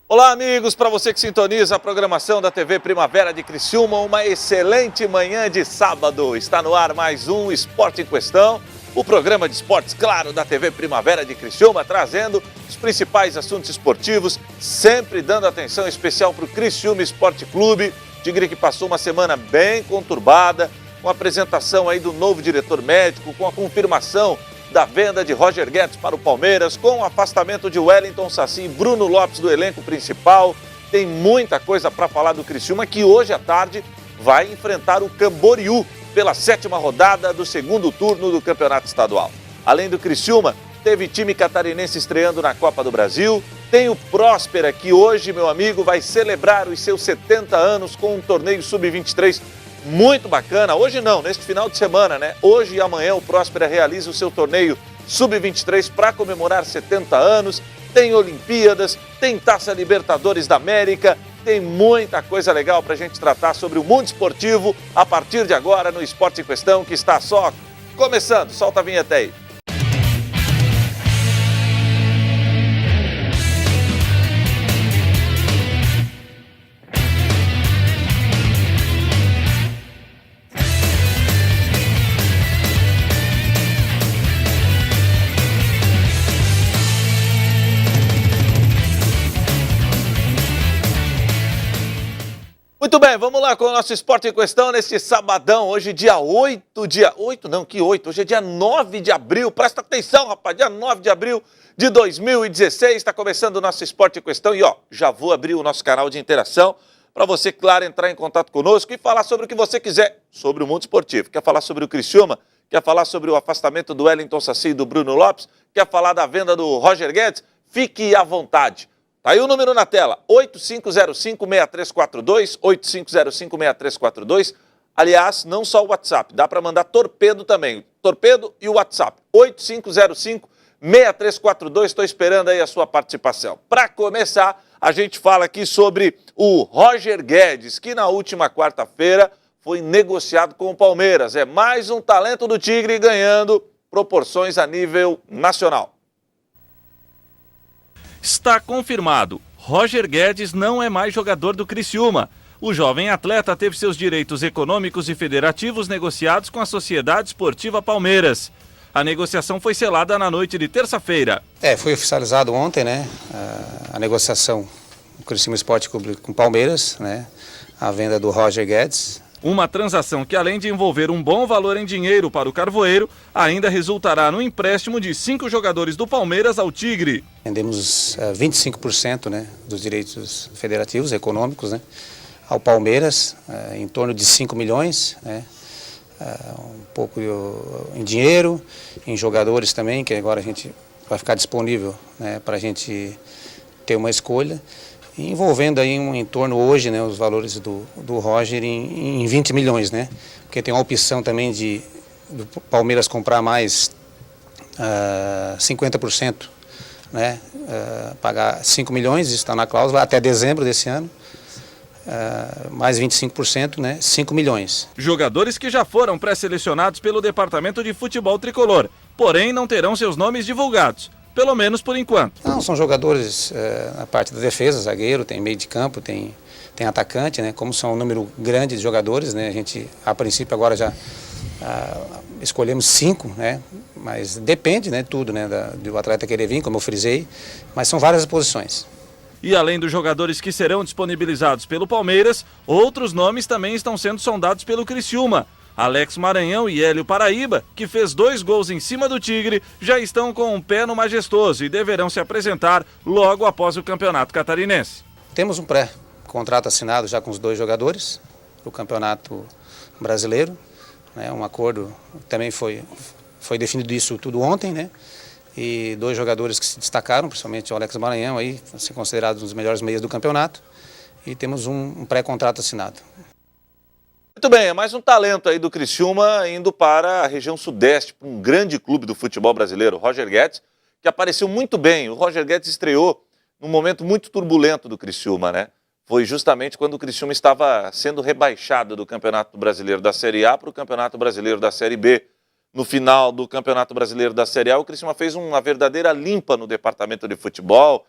Olá, amigos, para você que sintoniza a programação da TV Primavera de Criciúma, uma excelente manhã de sábado. Está no ar mais um Esporte em Questão, o programa de esportes, claro, da TV Primavera de Criciúma, trazendo os principais assuntos esportivos, sempre dando atenção especial para o Criciúma Esporte Clube. Tigre que passou uma semana bem conturbada, com a apresentação aí do novo diretor médico, com a confirmação da venda de Roger Guedes para o Palmeiras, com o afastamento de Wellington Saci e Bruno Lopes do elenco principal. Tem muita coisa para falar do Criciúma, que hoje à tarde vai enfrentar o Camboriú pela 7ª rodada do segundo turno do Campeonato Estadual. Além do Criciúma, teve time catarinense estreando na Copa do Brasil. Tem o Próspera, que hoje, meu amigo, vai celebrar os seus 70 anos com um torneio sub-23 muito bacana. Hoje não, neste final de semana, né? Hoje e amanhã o Próspera realiza o seu torneio sub-23 para comemorar 70 anos. Tem Olimpíadas, tem Taça Libertadores da América, tem muita coisa legal para a gente tratar sobre o mundo esportivo a partir de agora no Esporte em Questão, que está só começando. Solta a vinheta aí. Muito bem, vamos lá com o nosso Esporte em Questão neste sabadão, hoje hoje é dia 9 de abril, presta atenção, rapaz, dia 9 de abril de 2016, está começando o nosso Esporte em Questão e já vou abrir o nosso canal de interação para você, claro, entrar em contato conosco e falar sobre o que você quiser sobre o mundo esportivo. Quer falar sobre o Criciúma? Quer falar sobre o afastamento do Wellington Saci e do Bruno Lopes? Quer falar da venda do Roger Guedes? Fique à vontade. Tá aí o número na tela, 8505-6342, 8505-6342. Aliás, não só o WhatsApp, dá para mandar torpedo também. Torpedo e o WhatsApp, 8505-6342. Estou esperando aí a sua participação. Para começar, a gente fala aqui sobre o Roger Guedes, que na última quarta-feira foi negociado com o Palmeiras. É mais um talento do Tigre ganhando proporções a nível nacional. Está confirmado, Roger Guedes não é mais jogador do Criciúma. O jovem atleta teve seus direitos econômicos e federativos negociados com a Sociedade Esportiva Palmeiras. A negociação foi selada na noite de terça-feira. Foi oficializado ontem, né, a negociação do Criciúma Esporte Clube com Palmeiras, né, a venda do Roger Guedes. Uma transação que, além de envolver um bom valor em dinheiro para o Carvoeiro, ainda resultará no empréstimo de 5 jogadores do Palmeiras ao Tigre. Vendemos 25%, né, dos direitos federativos, econômicos, né, ao Palmeiras, em torno de 5 milhões, né, um pouco em dinheiro, em jogadores também, que agora a gente vai ficar disponível, né, para a gente ter uma escolha. Envolvendo aí em torno hoje, né, os valores do Roger em 20 milhões, né? Porque tem a opção também do Palmeiras comprar mais 50%, né? Pagar 5 milhões, isso está na cláusula, até dezembro desse ano. Mais 25%, né? 5 milhões. Jogadores que já foram pré-selecionados pelo Departamento de Futebol Tricolor, porém não terão seus nomes divulgados. Pelo menos por enquanto. Não, são jogadores na parte da defesa, zagueiro, tem meio de campo, tem atacante, né? Como são um número grande de jogadores, né? A gente, a princípio, agora já escolhemos 5, né? Mas depende, né, tudo, né, do atleta querer vir, como eu frisei, mas são várias posições. E além dos jogadores que serão disponibilizados pelo Palmeiras, outros nomes também estão sendo sondados pelo Criciúma. Alex Maranhão e Hélio Paraíba, que fez 2 gols em cima do Tigre, já estão com um pé no Majestoso e deverão se apresentar logo após o Campeonato Catarinense. Temos um pré-contrato assinado já com os 2 jogadores do Campeonato Brasileiro, né? Um acordo, também foi definido isso tudo ontem, né? E 2 jogadores que se destacaram, principalmente o Alex Maranhão, aí, ser considerado um dos melhores meias do campeonato, e temos um pré-contrato assinado. Muito bem, é mais um talento aí do Criciúma indo para a região sudeste, para um grande clube do futebol brasileiro, o Roger Guedes, que apareceu muito bem. O Roger Guedes estreou num momento muito turbulento do Criciúma, né? Foi justamente quando o Criciúma estava sendo rebaixado do Campeonato Brasileiro da Série A para o Campeonato Brasileiro da Série B. No final do Campeonato Brasileiro da Série A, o Criciúma fez uma verdadeira limpa no departamento de futebol,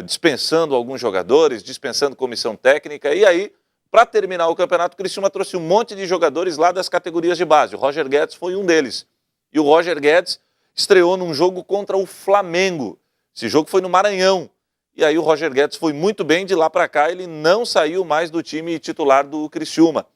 dispensando alguns jogadores, dispensando comissão técnica, e aí, para terminar o campeonato, o Criciúma trouxe um monte de jogadores lá das categorias de base. O Roger Guedes foi um deles. E o Roger Guedes estreou num jogo contra o Flamengo. Esse jogo foi no Maranhão. E aí o Roger Guedes foi muito bem, de lá para cá ele não saiu mais do time titular do Criciúma,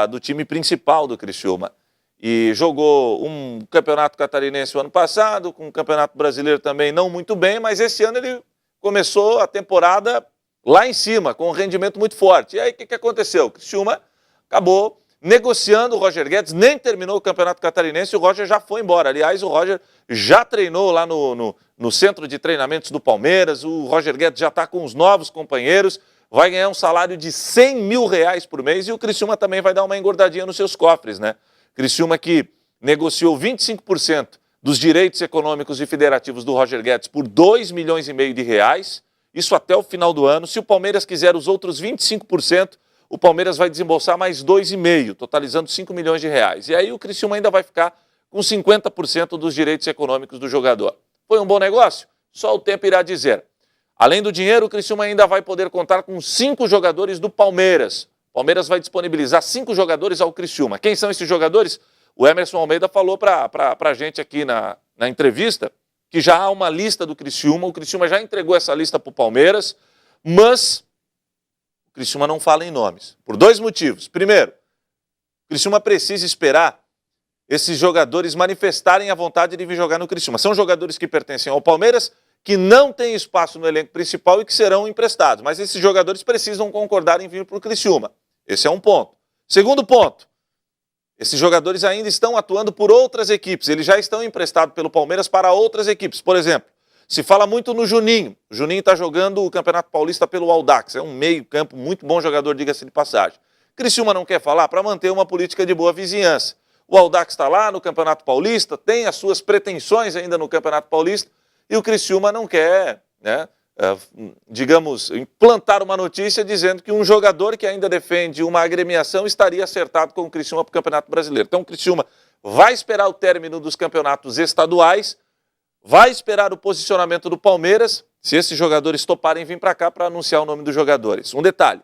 do time principal do Criciúma. E jogou um campeonato catarinense o ano passado, com um campeonato brasileiro também não muito bem, mas esse ano ele começou a temporada lá em cima, com um rendimento muito forte. E aí o que aconteceu? O Criciúma acabou negociando o Roger Guedes, nem terminou o campeonato catarinense, o Roger já foi embora. Aliás, o Roger já treinou lá no centro de treinamentos do Palmeiras, o Roger Guedes já está com os novos companheiros, vai ganhar um salário de R$100 mil por mês e o Criciúma também vai dar uma engordadinha nos seus cofres, né? Criciúma que negociou 25% dos direitos econômicos e federativos do Roger Guedes por R$2,5 milhões, isso até o final do ano. Se o Palmeiras quiser os outros 25%, o Palmeiras vai desembolsar mais 2,5, totalizando R$5 milhões. E aí o Criciúma ainda vai ficar com 50% dos direitos econômicos do jogador. Foi um bom negócio? Só o tempo irá dizer. Além do dinheiro, o Criciúma ainda vai poder contar com 5 jogadores do Palmeiras. O Palmeiras vai disponibilizar 5 jogadores ao Criciúma. Quem são esses jogadores? O Emerson Almeida falou para a gente aqui na entrevista que já há uma lista do Criciúma, o Criciúma já entregou essa lista para o Palmeiras, mas o Criciúma não fala em nomes, por 2 motivos. Primeiro, o Criciúma precisa esperar esses jogadores manifestarem a vontade de vir jogar no Criciúma. São jogadores que pertencem ao Palmeiras, que não têm espaço no elenco principal e que serão emprestados, mas esses jogadores precisam concordar em vir para o Criciúma. Esse é um ponto. Segundo ponto, esses jogadores ainda estão atuando por outras equipes, eles já estão emprestados pelo Palmeiras para outras equipes. Por exemplo, se fala muito no Juninho. O Juninho está jogando o Campeonato Paulista pelo Audax, é um meio-campo, muito bom jogador, diga-se de passagem. Criciúma não quer falar para manter uma política de boa vizinhança. O Audax está lá no Campeonato Paulista, tem as suas pretensões ainda no Campeonato Paulista, e o Criciúma não quer, implantar uma notícia dizendo que um jogador que ainda defende uma agremiação estaria acertado com o Criciúma para o Campeonato Brasileiro. Então o Criciúma vai esperar o término dos campeonatos estaduais, vai esperar o posicionamento do Palmeiras, se esses jogadores toparem vir para cá para anunciar o nome dos jogadores. Um detalhe,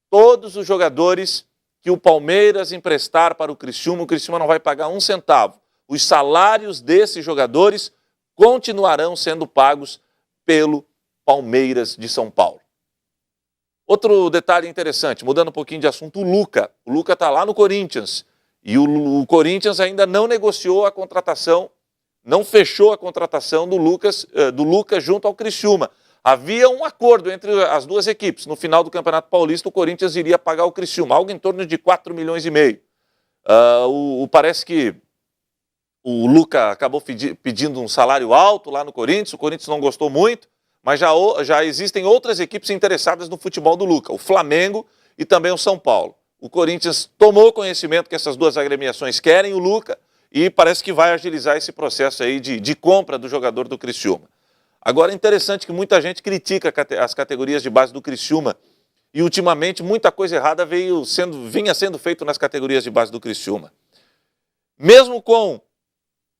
todos os jogadores que o Palmeiras emprestar para o Criciúma não vai pagar um centavo. Os salários desses jogadores continuarão sendo pagos pelo Palmeiras de São Paulo. Outro detalhe interessante, mudando um pouquinho de assunto, o Luca. O Luca está lá no Corinthians e o Corinthians ainda não negociou a contratação, não fechou a contratação do Luca junto ao Criciúma. Havia um acordo entre as duas equipes. No final do Campeonato Paulista, o Corinthians iria pagar o Criciúma, algo em torno de R$4,5 milhões. Parece que o Luca acabou pedindo um salário alto lá no Corinthians, o Corinthians não gostou muito, mas já existem outras equipes interessadas no futebol do Luca, o Flamengo e também o São Paulo. O Corinthians tomou conhecimento que essas duas agremiações querem o Luca e parece que vai agilizar esse processo aí de compra do jogador do Criciúma. Agora é interessante que muita gente critica as categorias de base do Criciúma e ultimamente muita coisa errada vinha sendo feito nas categorias de base do Criciúma. Mesmo com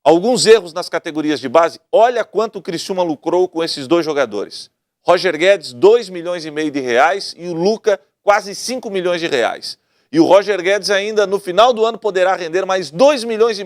alguns erros nas categorias de base, olha quanto o Criciúma lucrou com esses 2 jogadores. Roger Guedes, R$2,5 milhões e o Luca, quase R$5 milhões. E o Roger Guedes ainda no final do ano poderá render mais R$2,5 milhões,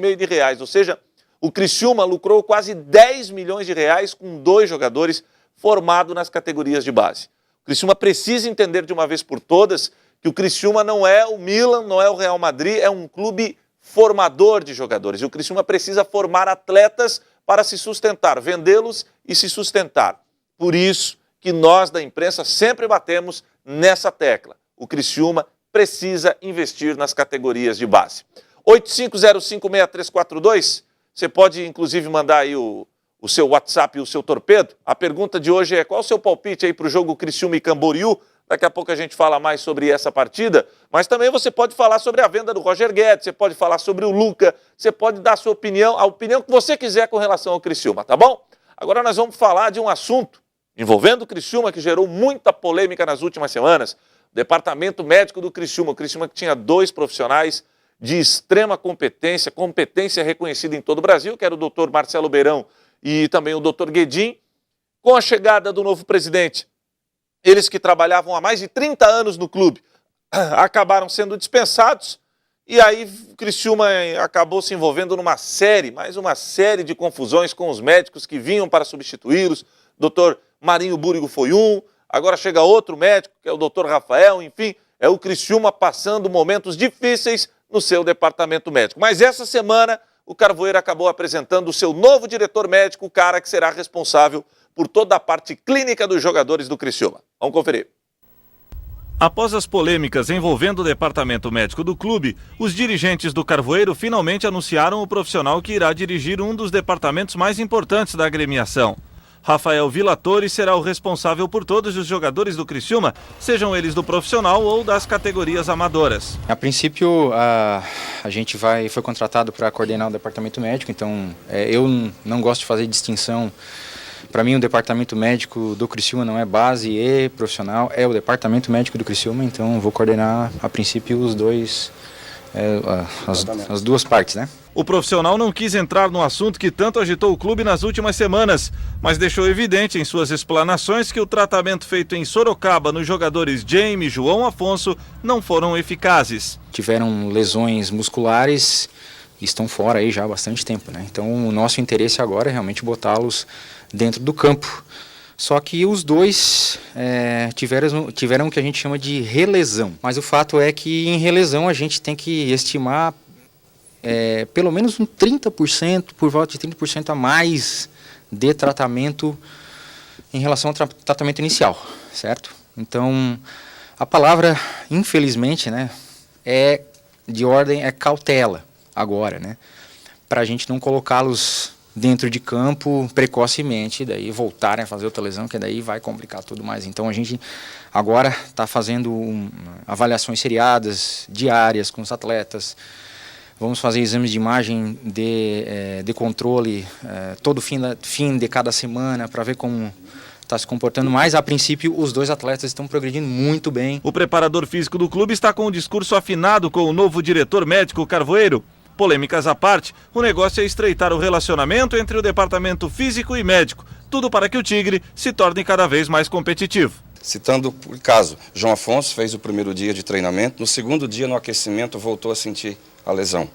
ou seja, o Criciúma lucrou quase R$10 milhões com 2 jogadores formados nas categorias de base. O Criciúma precisa entender de uma vez por todas que o Criciúma não é o Milan, não é o Real Madrid, é um clube formador de jogadores. E o Criciúma precisa formar atletas para se sustentar, vendê-los e se sustentar. Por isso que nós da imprensa sempre batemos nessa tecla. O Criciúma precisa investir nas categorias de base. 85056342, você pode inclusive mandar aí o seu WhatsApp e o seu torpedo. A pergunta de hoje é: qual o seu palpite aí para o jogo Criciúma e Camboriú? Daqui a pouco a gente fala mais sobre essa partida, mas também você pode falar sobre a venda do Roger Guedes, você pode falar sobre o Luca, você pode dar a sua opinião, a opinião que você quiser com relação ao Criciúma, tá bom? Agora nós vamos falar de um assunto envolvendo o Criciúma que gerou muita polêmica nas últimas semanas. O departamento médico do Criciúma, o Criciúma que tinha 2 profissionais de extrema competência reconhecida em todo o Brasil, que era o Dr. Marcelo Beirão e também o Dr. Guedin, Com a chegada do novo presidente, eles que trabalhavam há mais de 30 anos no clube, acabaram sendo dispensados, e aí o Criciúma acabou se envolvendo mais uma série de confusões com os médicos que vinham para substituí-los. Dr. Marinho Búrigo foi um, agora chega outro médico, que é o Dr. Rafael, enfim, é o Criciúma passando momentos difíceis no seu departamento médico. Mas essa semana o Carvoeiro acabou apresentando o seu novo diretor médico, o cara que será responsável por toda a parte clínica dos jogadores do Criciúma. Vamos conferir. Após as polêmicas envolvendo o departamento médico do clube, os dirigentes do Carvoeiro finalmente anunciaram o profissional que irá dirigir um dos departamentos mais importantes da agremiação. Rafael Villatori será o responsável por todos os jogadores do Criciúma, sejam eles do profissional ou das categorias amadoras. A princípio, a gente foi contratado para coordenar o departamento médico, então eu não gosto de fazer distinção. Para mim, o departamento médico do Criciúma não é base e profissional, é o departamento médico do Criciúma, então vou coordenar, a princípio, os dois, as duas partes, né? O profissional não quis entrar no assunto que tanto agitou o clube nas últimas semanas, mas deixou evidente em suas explanações que o tratamento feito em Sorocaba nos jogadores Jamie e João Afonso não foram eficazes. Tiveram lesões musculares e estão fora aí já há bastante tempo, né? Então o nosso interesse agora é realmente botá-los dentro do campo. Só que os dois tiveram o que a gente chama de relesão. Mas o fato é que em relesão a gente tem que estimar pelo menos um 30%, por volta de 30% a mais de tratamento em relação ao tratamento inicial, certo? Então, a palavra, infelizmente, né, de ordem cautela agora, né? Para a gente não colocá-los dentro de campo precocemente, daí voltarem a fazer outra lesão, que daí vai complicar tudo mais. Então a gente agora está fazendo avaliações seriadas, diárias com os atletas. Vamos fazer exames de imagem de controle todo fim de cada semana para ver como está se comportando, mas a princípio os dois atletas estão progredindo muito bem. O preparador físico do clube está com o discurso afinado com o novo diretor médico Carvoeiro. Polêmicas à parte, o negócio é estreitar o relacionamento entre o departamento físico e médico, tudo para que o Tigre se torne cada vez mais competitivo. Citando por caso, João Afonso fez o primeiro dia de treinamento, no segundo dia no aquecimento voltou a sentir a lesão.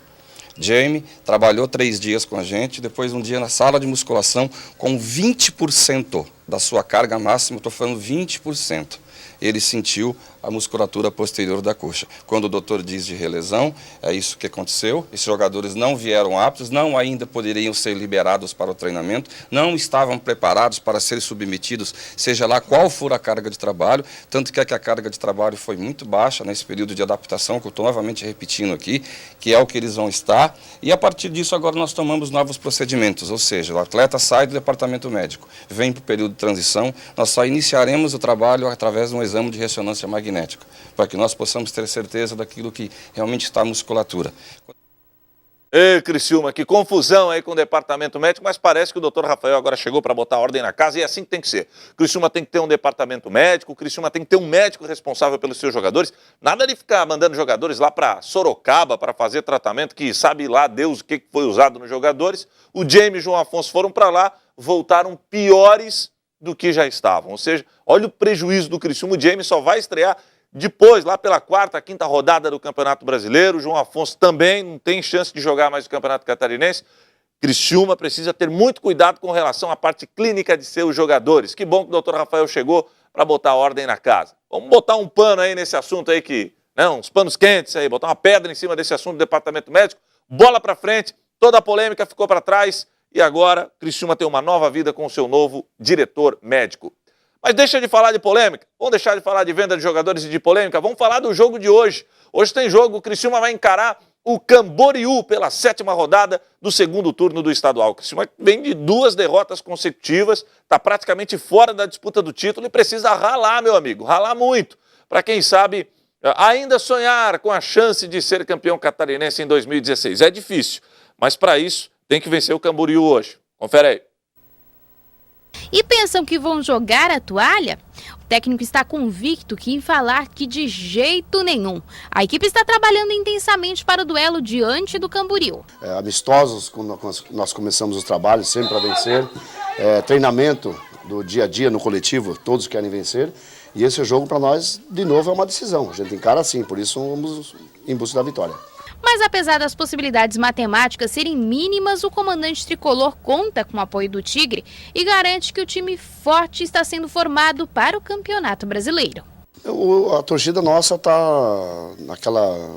Jamie trabalhou 3 dias com a gente, depois um dia na sala de musculação com 20% da sua carga máxima, estou falando 20%. Ele sentiu a musculatura posterior da coxa. Quando o doutor diz de relesão, é isso que aconteceu. Esses jogadores não vieram aptos, não ainda poderiam ser liberados para o treinamento, não estavam preparados para serem submetidos, seja lá qual for a carga de trabalho, tanto que a carga de trabalho foi muito baixa nesse período de adaptação, que eu estou novamente repetindo aqui, que é o que eles vão estar, e a partir disso agora nós tomamos novos procedimentos, ou seja, o atleta sai do departamento médico, vem para o período de transição, nós só iniciaremos o trabalho através de um exame de ressonância magnética, para que nós possamos ter certeza daquilo que realmente está a musculatura. Ei, Criciúma, que confusão aí com o departamento médico, mas parece que o doutor Rafael agora chegou para botar ordem na casa e é assim que tem que ser. O Criciúma tem que ter um departamento médico, o Criciúma tem que ter um médico responsável pelos seus jogadores, nada de ficar mandando jogadores lá para Sorocaba para fazer tratamento, que sabe lá Deus o que foi usado nos jogadores. O Jamie e o João Afonso foram para lá, voltaram piores do que já estavam. Ou seja, olha o prejuízo do Criciúma. O Jamie só vai estrear depois, lá pela 4ª, 5ª rodada do Campeonato Brasileiro. O João Afonso também não tem chance de jogar mais o Campeonato Catarinense. Criciúma precisa ter muito cuidado com relação à parte clínica de seus jogadores. Que bom que o doutor Rafael chegou para botar ordem na casa. Vamos botar um pano aí nesse assunto aí, uns panos quentes aí, botar uma pedra em cima desse assunto do departamento médico. Bola para frente, toda a polêmica ficou para trás. E agora, Criciúma tem uma nova vida com o seu novo diretor médico. Mas deixa de falar de polêmica, vamos deixar de falar de venda de jogadores e de polêmica, vamos falar do jogo de hoje. Hoje tem jogo, o Criciúma vai encarar o Camboriú pela 7ª rodada do 2º turno do estadual. O Criciúma vem de 2 derrotas consecutivas, está praticamente fora da disputa do título e precisa ralar, meu amigo, ralar muito, para quem sabe ainda sonhar com a chance de ser campeão catarinense em 2016. É difícil, mas para isso tem que vencer o Camboriú hoje. Confere aí. E pensam que vão jogar a toalha? O técnico está convicto que em falar que de jeito nenhum. A equipe está trabalhando intensamente para o duelo diante do Camboriú. Amistosos, quando nós começamos os trabalhos, sempre para vencer. Treinamento do dia a dia no coletivo, todos querem vencer. E esse jogo para nós, de novo, é uma decisão. A gente encara assim, por isso vamos em busca da vitória. Mas apesar das possibilidades matemáticas serem mínimas, o comandante tricolor conta com o apoio do Tigre e garante que o time forte está sendo formado para o Campeonato Brasileiro. A torcida nossa está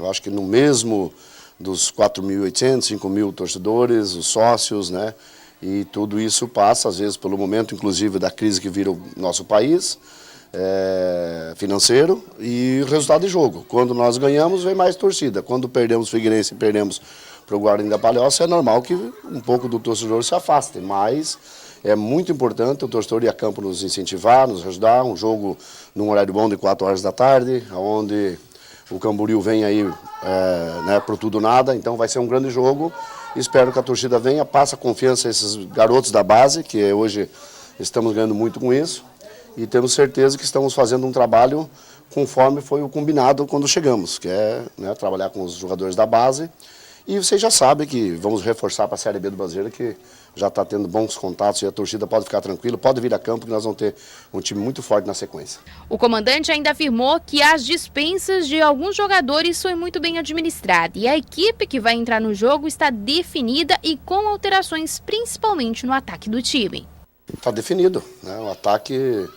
acho que no mesmo dos 4.800, 5.000 torcedores, os sócios, né? E tudo isso passa, às vezes, pelo momento, inclusive, da crise que vira o nosso país, financeiro, e resultado de jogo. Quando nós ganhamos, vem mais torcida. Quando perdemos o Figueirense e perdemos para o Guarani da Palhoça, é normal que um pouco do torcedor se afaste, mas é muito importante o torcedor ir a campo nos incentivar, nos ajudar. Um jogo num horário bom de 4 horas da tarde, onde o Camboriú vem aí por tudo ou nada, então vai ser um grande jogo. Espero que a torcida venha, passe a confiança a esses garotos da base, que hoje estamos ganhando muito com isso, e temos certeza que estamos fazendo um trabalho conforme foi o combinado quando chegamos, que é trabalhar com os jogadores da base. E vocês já sabem que vamos reforçar para a Série B do Brasileiro, que já está tendo bons contatos e a torcida pode ficar tranquila, pode vir a campo que nós vamos ter um time muito forte na sequência. O comandante ainda afirmou que as dispensas de alguns jogadores foi muito bem administrada e a equipe que vai entrar no jogo está definida e com alterações principalmente no ataque do time. Está definido, né? O ataque,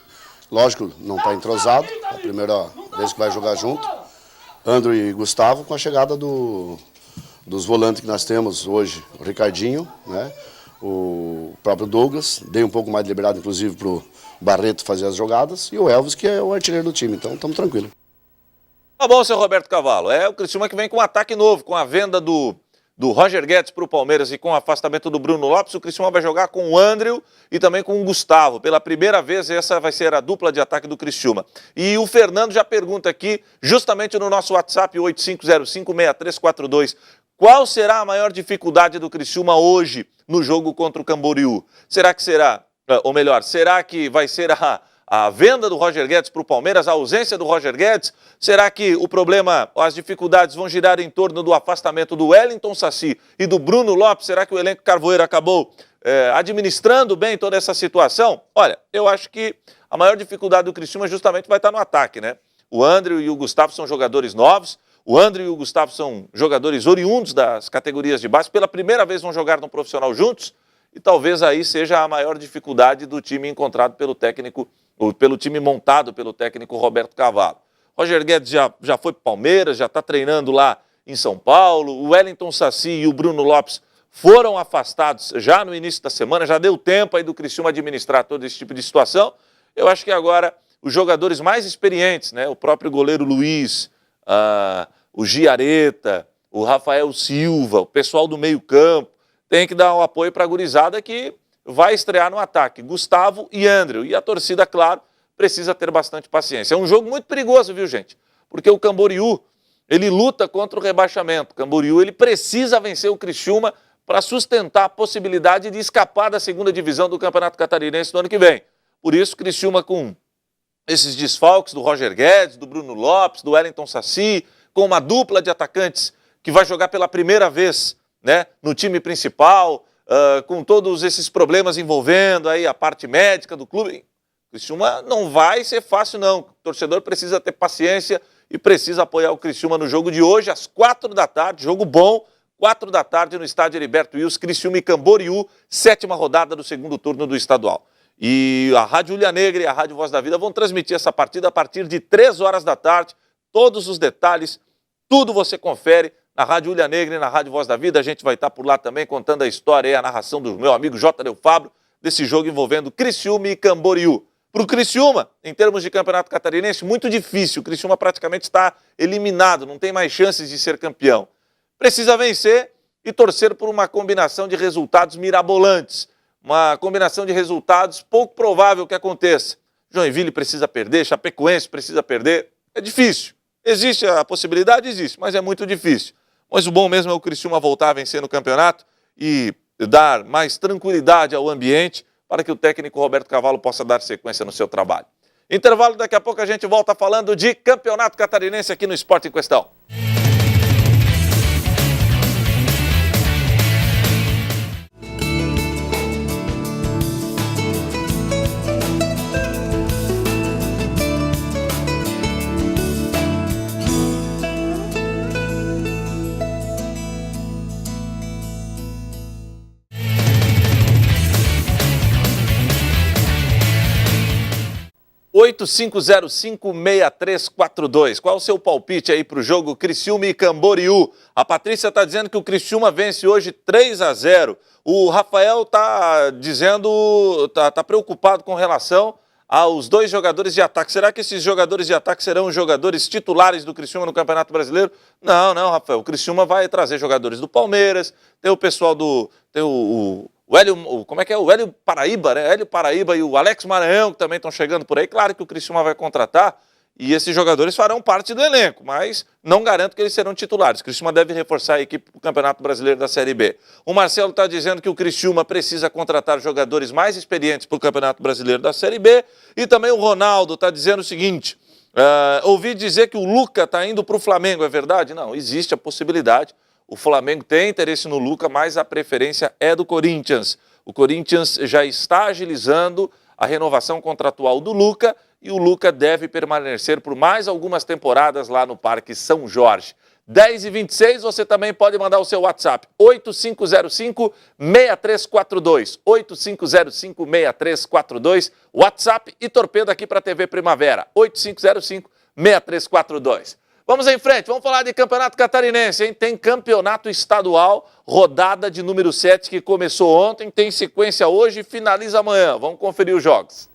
lógico, não está entrosado, é a primeira vez que vai jogar junto, André e Gustavo, com a chegada dos volantes que nós temos hoje, o Ricardinho, né? O próprio Douglas, dei um pouco mais de liberdade, inclusive, para o Barreto fazer as jogadas, e o Elvis, que é o artilheiro do time, então estamos tranquilos. Tá bom, seu Roberto Cavalo, é o Criciúma que vem com um ataque novo, com a venda do Roger Guedes para o Palmeiras e com o afastamento do Bruno Lopes, o Criciúma vai jogar com o André e também com o Gustavo. Pela primeira vez, essa vai ser a dupla de ataque do Criciúma. E o Fernando já pergunta aqui, justamente no nosso WhatsApp, 85056342, qual será a maior dificuldade do Criciúma hoje no jogo contra o Camboriú? Será que vai ser a venda do Roger Guedes para o Palmeiras, a ausência do Roger Guedes? Será que o problema, as dificuldades vão girar em torno do afastamento do Wellington Saci e do Bruno Lopes? Será que o elenco carvoeiro acabou administrando bem toda essa situação? Olha, eu acho que a maior dificuldade do Criciúma justamente vai estar no ataque, né? O André e o Gustavo são jogadores novos, o André e o Gustavo são jogadores oriundos das categorias de base, pela primeira vez vão jogar no profissional juntos, e talvez aí seja a maior dificuldade do time encontrado pelo técnico, ou pelo time montado pelo técnico Roberto Cavalo. Roger Guedes já foi para o Palmeiras, já está treinando lá em São Paulo, o Wellington Saci e o Bruno Lopes foram afastados já no início da semana, já deu tempo aí do Criciúma administrar todo esse tipo de situação. Eu acho que agora os jogadores mais experientes, né, o próprio goleiro Luiz, o Giareta, o Rafael Silva, o pessoal do meio-campo, tem que dar um apoio para a gurizada que vai estrear no ataque, Gustavo e André. E a torcida, claro, precisa ter bastante paciência. É um jogo muito perigoso, viu, gente? Porque o Camboriú, ele luta contra o rebaixamento. O Camboriú, ele precisa vencer o Criciúma para sustentar a possibilidade de escapar da segunda divisão do Campeonato Catarinense no ano que vem. Por isso, o Criciúma, com esses desfalques do Roger Guedes, do Bruno Lopes, do Wellington Saci, com uma dupla de atacantes que vai jogar pela primeira vez, né, no time principal, com todos esses problemas envolvendo aí a parte médica do clube. O Criciúma não vai ser fácil, não. O torcedor precisa ter paciência e precisa apoiar o Criciúma no jogo de hoje, às 4 da tarde, jogo bom, 4 da tarde no estádio Heriberto Wilson, Criciúma e Camboriú, 7ª rodada do segundo turno do estadual. E a Rádio Ulha Negra e a Rádio Voz da Vida vão transmitir essa partida a partir de 3 horas da tarde. Todos os detalhes, tudo você confere na Rádio Ulha Negra e na Rádio Voz da Vida. A gente vai estar por lá também contando a história e a narração do meu amigo J. Del Fabro, desse jogo envolvendo Criciúma e Camboriú. Para o Criciúma, em termos de Campeonato Catarinense, muito difícil. O Criciúma praticamente está eliminado, não tem mais chances de ser campeão. Precisa vencer e torcer por uma combinação de resultados mirabolantes. Uma combinação de resultados pouco provável que aconteça. Joinville precisa perder, Chapecoense precisa perder. É difícil. Existe a possibilidade? Existe, mas é muito difícil. Mas o bom mesmo é o Criciúma voltar a vencer no campeonato e dar mais tranquilidade ao ambiente para que o técnico Roberto Cavalo possa dar sequência no seu trabalho. Intervalo, daqui a pouco a gente volta falando de Campeonato Catarinense aqui no Esporte em Questão. 8505-6342. Qual o seu palpite aí para o jogo Criciúma e Camboriú? A Patrícia está dizendo que o Criciúma vence hoje 3-0. O Rafael está dizendo, está preocupado com relação aos 2 jogadores de ataque. Será que esses jogadores de ataque serão os jogadores titulares do Criciúma no Campeonato Brasileiro? Não, Rafael. O Criciúma vai trazer jogadores do Palmeiras, tem o pessoal do... Tem o Hélio, como é que é? O Hélio Paraíba, né? Hélio Paraíba e o Alex Maranhão, que também estão chegando por aí. Claro que o Criciúma vai contratar e esses jogadores farão parte do elenco, mas não garanto que eles serão titulares. O Criciúma deve reforçar a equipe do Campeonato Brasileiro da Série B. O Marcelo está dizendo que o Criciúma precisa contratar jogadores mais experientes para o Campeonato Brasileiro da Série B. E também o Ronaldo está dizendo o seguinte, ouvi dizer que o Luca está indo para o Flamengo, é verdade? Não, existe a possibilidade. O Flamengo tem interesse no Luca, mas a preferência é do Corinthians. O Corinthians já está agilizando a renovação contratual do Luca e o Luca deve permanecer por mais algumas temporadas lá no Parque São Jorge. 10h26, você também pode mandar o seu WhatsApp, 8505-6342. 8505-6342, WhatsApp e torpedo aqui para a TV Primavera, 8505-6342. Vamos em frente, vamos falar de Campeonato Catarinense, hein? Tem campeonato estadual, rodada de número 7 que começou ontem, tem sequência hoje e finaliza amanhã. Vamos conferir os jogos.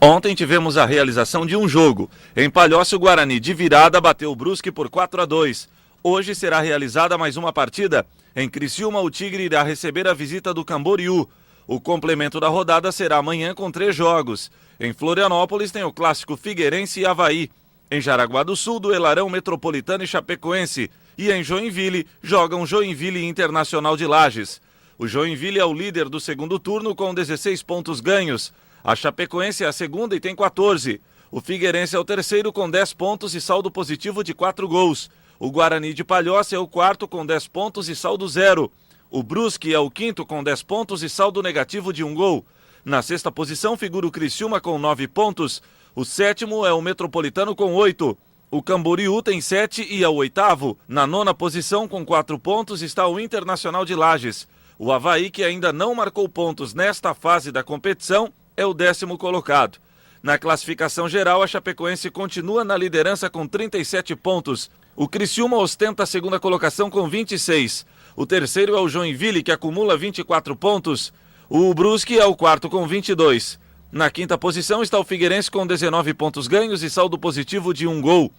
Ontem tivemos a realização de um jogo. Em Palhoça, o Guarani de virada bateu o Brusque por 4-2. Hoje será realizada mais uma partida. Em Criciúma, o Tigre irá receber a visita do Camboriú. O complemento da rodada será amanhã com 3 jogos. Em Florianópolis tem o clássico Figueirense e Avaí. Em Jaraguá do Sul, Duelarão, Metropolitano e Chapecoense. E em Joinville, jogam Joinville e Internacional de Lages. O Joinville é o líder do segundo turno com 16 pontos ganhos. A Chapecoense é a segunda e tem 14. O Figueirense é o terceiro com 10 pontos e saldo positivo de 4 gols. O Guarani de Palhoça é o quarto com 10 pontos e saldo 0. O Brusque é o quinto com 10 pontos e saldo negativo de 1 gol. Na sexta posição figura o Criciúma com 9 pontos. O sétimo é o Metropolitano com 8. O Camboriú tem 7 e é o oitavo. Na nona posição, com 4 pontos, está o Internacional de Lages. O Avaí, que ainda não marcou pontos nesta fase da competição, é o 10º colocado. Na classificação geral, a Chapecoense continua na liderança com 37 pontos. O Criciúma ostenta a segunda colocação com 26. O terceiro é o Joinville, que acumula 24 pontos. O Brusque é o quarto com 22. Na quinta posição está o Figueirense com 19 pontos ganhos e saldo positivo de 1 gol.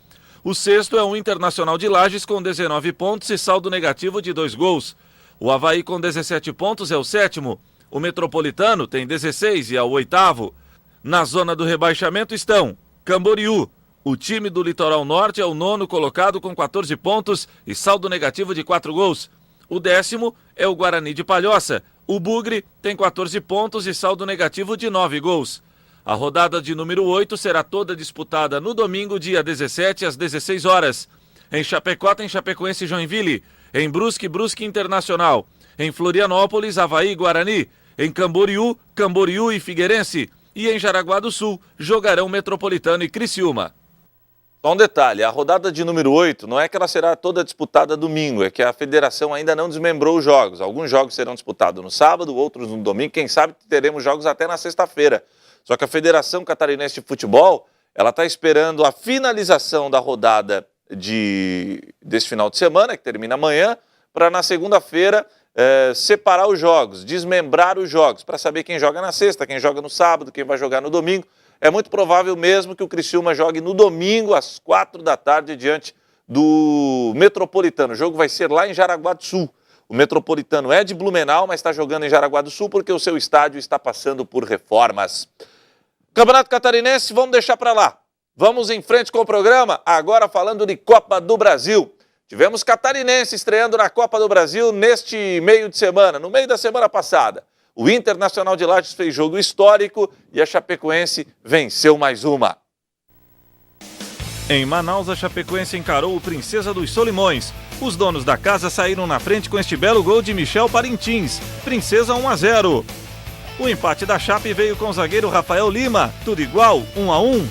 O sexto é o Internacional de Lages com 19 pontos e saldo negativo de 2 gols. O Avaí com 17 pontos é o sétimo. O Metropolitano tem 16 e é o oitavo. Na zona do rebaixamento estão Camboriú. O time do Litoral Norte é o 9º colocado com 14 pontos e saldo negativo de 4 gols. O 10º é o Guarani de Palhoça. O Bugre tem 14 pontos e saldo negativo de 9 gols. A rodada de número 8 será toda disputada no domingo, dia 17, às 16 horas. Em Chapecó tem Chapecoense e Joinville. Em Brusque, Brusque Internacional. Em Florianópolis, Avaí e Guarani. Em Camboriú, Camboriú e Figueirense. E em Jaraguá do Sul, jogarão Metropolitano e Criciúma. Só um detalhe, a rodada de número 8 não é que ela será toda disputada domingo, é que a federação ainda não desmembrou os jogos. Alguns jogos serão disputados no sábado, outros no domingo, quem sabe teremos jogos até na sexta-feira. Só que a Federação Catarinense de Futebol, ela está esperando a finalização da rodada desse final de semana, que termina amanhã, para na segunda-feira separar os jogos, desmembrar os jogos, para saber quem joga na sexta, quem joga no sábado, quem vai jogar no domingo. É muito provável mesmo que o Criciúma jogue no domingo, às 4 da tarde, diante do Metropolitano. O jogo vai ser lá em Jaraguá do Sul. O Metropolitano é de Blumenau, mas está jogando em Jaraguá do Sul porque o seu estádio está passando por reformas. Campeonato Catarinense, vamos deixar para lá. Vamos em frente com o programa, agora falando de Copa do Brasil. Tivemos Catarinense estreando na Copa do Brasil neste meio de semana, no meio da semana passada. O Internacional de Lages fez jogo histórico e a Chapecoense venceu mais uma. Em Manaus, a Chapecoense encarou o Princesa dos Solimões. Os donos da casa saíram na frente com este belo gol de Michel Parintins. Princesa 1-0. O empate da Chape veio com o zagueiro Rafael Lima. Tudo igual, 1-1.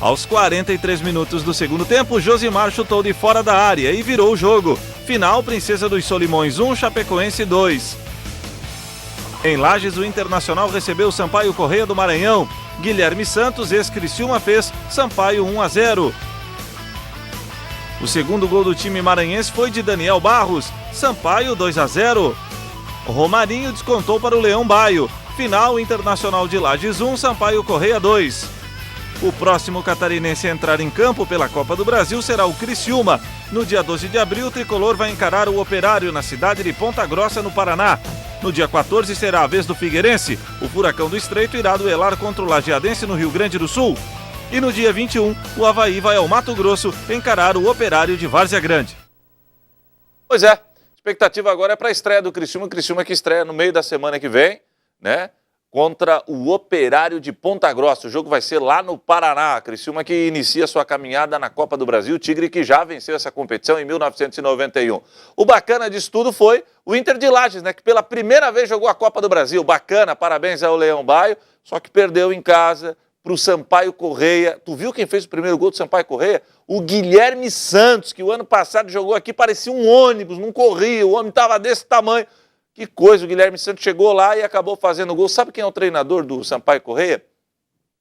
Aos 43 minutos do segundo tempo, Josimar chutou de fora da área e virou o jogo. Final, Princesa dos Solimões 1, Chapecoense 2. Em Lages, o Internacional recebeu o Sampaio Corrêa do Maranhão. Guilherme Santos, ex-Criciúma, fez Sampaio 1-0. O segundo gol do time maranhense foi de Daniel Barros, Sampaio 2-0. Romarinho descontou para o Leão Baio. Final, Internacional de Lages 1, Sampaio Correia 2. O próximo catarinense a entrar em campo pela Copa do Brasil será o Criciúma. No dia 12 de abril, o tricolor vai encarar o Operário na cidade de Ponta Grossa, no Paraná. No dia 14 será a vez do Figueirense. O Furacão do Estreito irá duelar contra o Lajeadense no Rio Grande do Sul. E no dia 21, o Avaí vai ao Mato Grosso encarar o Operário de Várzea Grande. Pois é, a expectativa agora é para a estreia do Criciúma. O Criciúma que estreia no meio da semana que vem, né? Contra o Operário de Ponta Grossa. O jogo vai ser lá no Paraná. Criciúma que inicia sua caminhada na Copa do Brasil. O Tigre que já venceu essa competição em 1991. O bacana disso tudo foi o Inter de Lages, né? Que pela primeira vez jogou a Copa do Brasil. Bacana, parabéns ao Leão Baio. Só que perdeu em casa para o Sampaio Correia. Tu viu quem fez o primeiro gol do Sampaio Correia? O Guilherme Santos, que o ano passado jogou aqui, parecia um ônibus, não corria. O homem estava desse tamanho. Que coisa, o Guilherme Santos chegou lá e acabou fazendo gol. Sabe quem é o treinador do Sampaio Correia?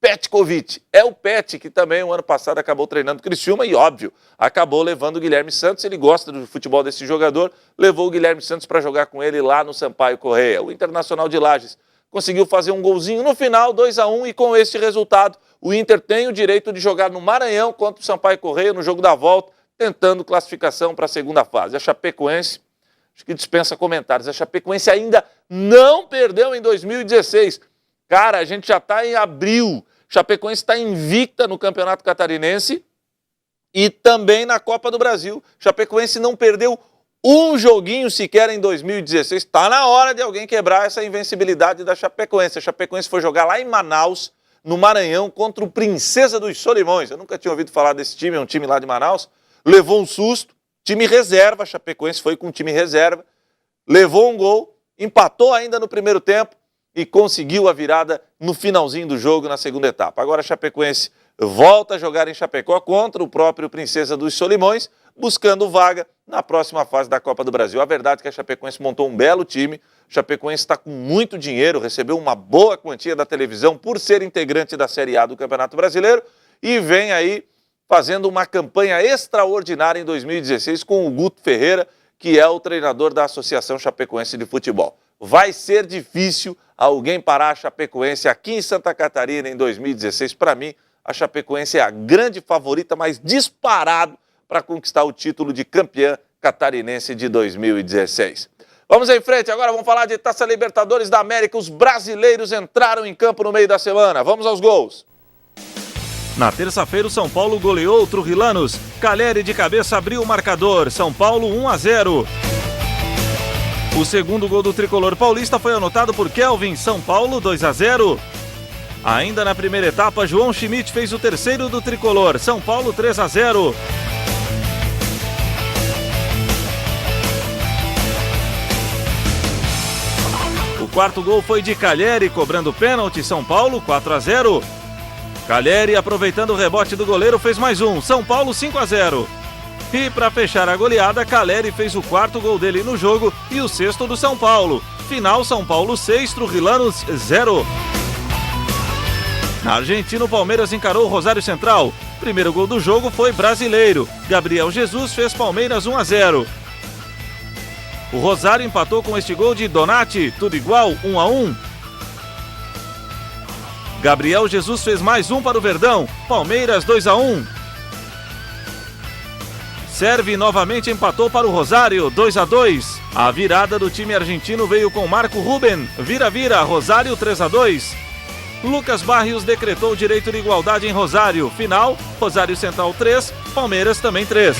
Petkovic. É o Pet, que também o ano passado acabou treinando o Criciúma e, óbvio, acabou levando o Guilherme Santos. Ele gosta do futebol desse jogador, levou o Guilherme Santos para jogar com ele lá no Sampaio Correia. O Internacional de Lages conseguiu fazer um golzinho no final, 2-1, e com este resultado, o Inter tem o direito de jogar no Maranhão contra o Sampaio Correia no jogo da volta, tentando classificação para a segunda fase. A Chapecoense, acho que dispensa comentários, a Chapecoense ainda não perdeu em 2016. Cara, a gente já está em abril. Chapecoense está invicta no Campeonato Catarinense e também na Copa do Brasil. Chapecoense não perdeu um joguinho sequer em 2016. Está na hora de alguém quebrar essa invencibilidade da Chapecoense. A Chapecoense foi jogar lá em Manaus, no Maranhão, contra o Princesa dos Solimões. Eu nunca tinha ouvido falar desse time, é um time lá de Manaus. Levou um susto, time reserva, a Chapecoense foi com time reserva, levou um gol, empatou ainda no primeiro tempo e conseguiu a virada no finalzinho do jogo, na segunda etapa. Agora a Chapecoense volta a jogar em Chapecó contra o próprio Princesa dos Solimões, buscando vaga na próxima fase da Copa do Brasil. A verdade é que a Chapecoense montou um belo time, a Chapecoense está com muito dinheiro, recebeu uma boa quantia da televisão por ser integrante da Série A do Campeonato Brasileiro e vem aí fazendo uma campanha extraordinária em 2016 com o Guto Ferreira, que é o treinador da Associação Chapecoense de Futebol. Vai ser difícil alguém parar a Chapecoense aqui em Santa Catarina em 2016. Para mim, a Chapecoense é a grande favorita, mas disparado para conquistar o título de campeã catarinense de 2016. Vamos em frente, agora vamos falar de Taça Libertadores da América. Os brasileiros entraram em campo no meio da semana. Vamos aos gols. Na terça-feira, o São Paulo goleou o Trujillanos. Caleri de cabeça abriu o marcador. São Paulo 1-0. O segundo gol do tricolor paulista foi anotado por Kelvin. São Paulo 2-0. Ainda na primeira etapa, João Schmidt fez o terceiro do tricolor. São Paulo 3-0. O quarto gol foi de Caleri, cobrando pênalti. São Paulo 4-0. Caleri, aproveitando o rebote do goleiro, fez mais um. São Paulo 5-0. E para fechar a goleada, Caleri fez o quarto gol dele no jogo e o sexto do São Paulo. Final, São Paulo 6, Trujillanos 0. Na Argentina, o Palmeiras encarou o Rosário Central. Primeiro gol do jogo foi brasileiro. Gabriel Jesus fez Palmeiras 1-0. O Rosário empatou com este gol de Donati, tudo igual, 1-1. Gabriel Jesus fez mais um para o Verdão, Palmeiras 2-1. Serve novamente empatou para o Rosário, 2-2. A virada do time argentino veio com Marco Ruben, vira-vira, Rosário 3-2. Lucas Barrios decretou direito de igualdade em Rosário, final, Rosário Central 3, Palmeiras também 3.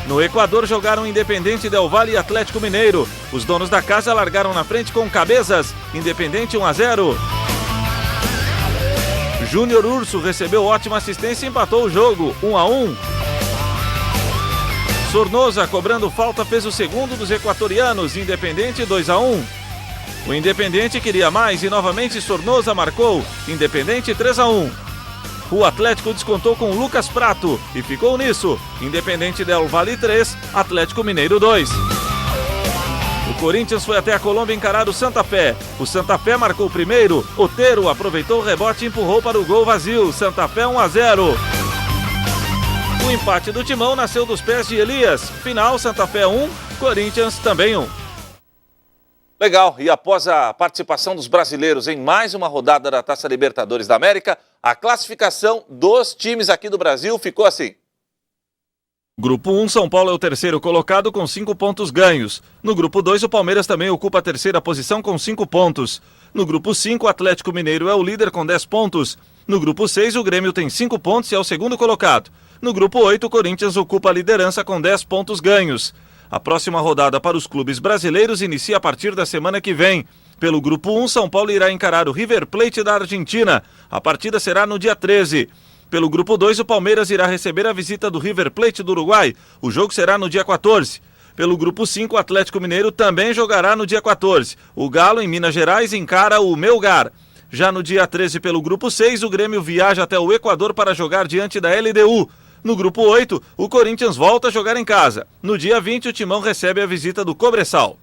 No Equador jogaram Independente Del Valle e Atlético Mineiro. Os donos da casa largaram na frente com Cabezas, Independente 1-0. Júnior Urso recebeu ótima assistência e empatou o jogo, 1-1. Sornosa, cobrando falta, fez o segundo dos equatorianos, Independente 2-1. O Independente queria mais e novamente Sornosa marcou, Independente 3-1. O Atlético descontou com Lucas Prato e ficou nisso, Independente Del Valle 3, Atlético Mineiro 2. O Corinthians foi até a Colômbia encarar o Santa Fé. O Santa Fé marcou o primeiro, Otero aproveitou o rebote e empurrou para o gol vazio. Santa Fé 1-0. O empate do Timão nasceu dos pés de Elias. Final, Santa Fé 1, Corinthians também 1. Legal, e após a participação dos brasileiros em mais uma rodada da Taça Libertadores da América, a classificação dos times aqui do Brasil ficou assim. Grupo 1, São Paulo é o terceiro colocado com 5 pontos ganhos. No grupo 2, o Palmeiras também ocupa a terceira posição com 5 pontos. No grupo 5, o Atlético Mineiro é o líder com 10 pontos. No grupo 6, o Grêmio tem 5 pontos e é o segundo colocado. No grupo 8, o Corinthians ocupa a liderança com 10 pontos ganhos. A próxima rodada para os clubes brasileiros inicia a partir da semana que vem. Pelo grupo 1, São Paulo irá encarar o River Plate da Argentina. A partida será no dia 13. Pelo grupo 2, o Palmeiras irá receber a visita do River Plate do Uruguai. O jogo será no dia 14. Pelo grupo 5, o Atlético Mineiro também jogará no dia 14. O Galo, em Minas Gerais, encara o Melgar. Já no dia 13, pelo grupo 6, o Grêmio viaja até o Equador para jogar diante da LDU. No grupo 8, o Corinthians volta a jogar em casa. No dia 20, o Timão recebe a visita do Cobressal.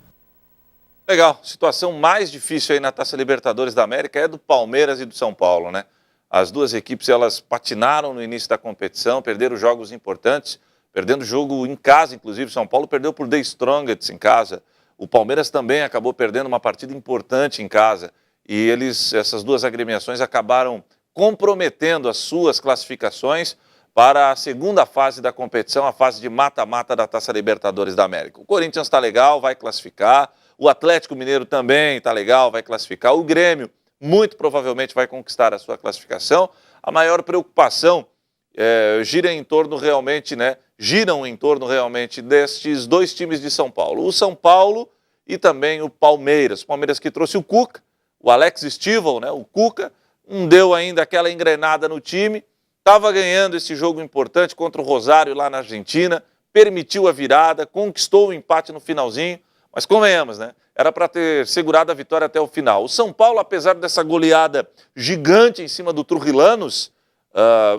Legal, situação mais difícil aí na Taça Libertadores da América é do Palmeiras e do São Paulo, né? As duas equipes, elas patinaram no início da competição, perderam jogos importantes, perdendo jogo em casa, inclusive. São Paulo perdeu por The Strongest em casa. O Palmeiras também acabou perdendo uma partida importante em casa. E essas duas agremiações acabaram comprometendo as suas classificações para a segunda fase da competição, a fase de mata-mata da Taça Libertadores da América. O Corinthians está legal, vai classificar. O Atlético Mineiro também está legal, vai classificar. O Grêmio muito provavelmente vai conquistar a sua classificação. A maior preocupação giram em torno realmente destes dois times de São Paulo. O São Paulo e também o Palmeiras. O Palmeiras que trouxe o Cuca, o Alex Stivel, né? O Cuca não deu ainda aquela engrenada no time. Estava ganhando esse jogo importante contra o Rosário lá na Argentina, permitiu a virada, conquistou o empate no finalzinho, mas convenhamos, né? Era para ter segurado a vitória até o final. O São Paulo, apesar dessa goleada gigante em cima do Trujillanos,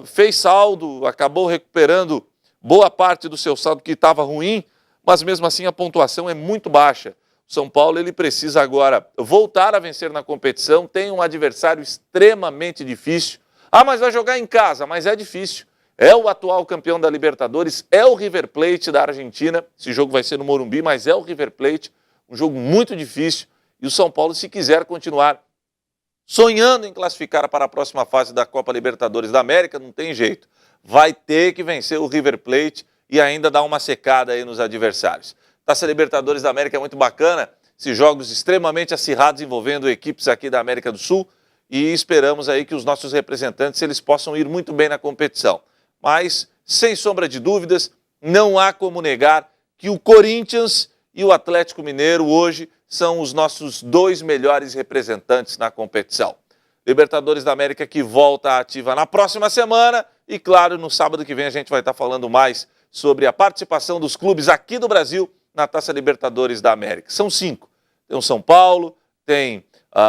fez saldo, acabou recuperando boa parte do seu saldo que estava ruim, mas mesmo assim a pontuação é muito baixa. O São Paulo ele precisa agora voltar a vencer na competição, tem um adversário extremamente difícil. Ah, mas vai jogar em casa, mas é difícil. É o atual campeão da Libertadores, é o River Plate da Argentina. Esse jogo vai ser no Morumbi, mas é o River Plate. Um jogo muito difícil. E o São Paulo, se quiser continuar sonhando em classificar para a próxima fase da Copa Libertadores da América, não tem jeito. Vai ter que vencer o River Plate e ainda dar uma secada aí nos adversários. Taça Libertadores da América é muito bacana. Esses jogos extremamente acirrados envolvendo equipes aqui da América do Sul. E esperamos aí que os nossos representantes eles possam ir muito bem na competição. Mas, sem sombra de dúvidas, não há como negar que o Corinthians e o Atlético Mineiro hoje são os nossos dois melhores representantes na competição. Libertadores da América que volta ativa na próxima semana e, claro, no sábado que vem a gente vai estar falando mais sobre a participação dos clubes aqui do Brasil na Taça Libertadores da América. São 5. Tem o São Paulo, tem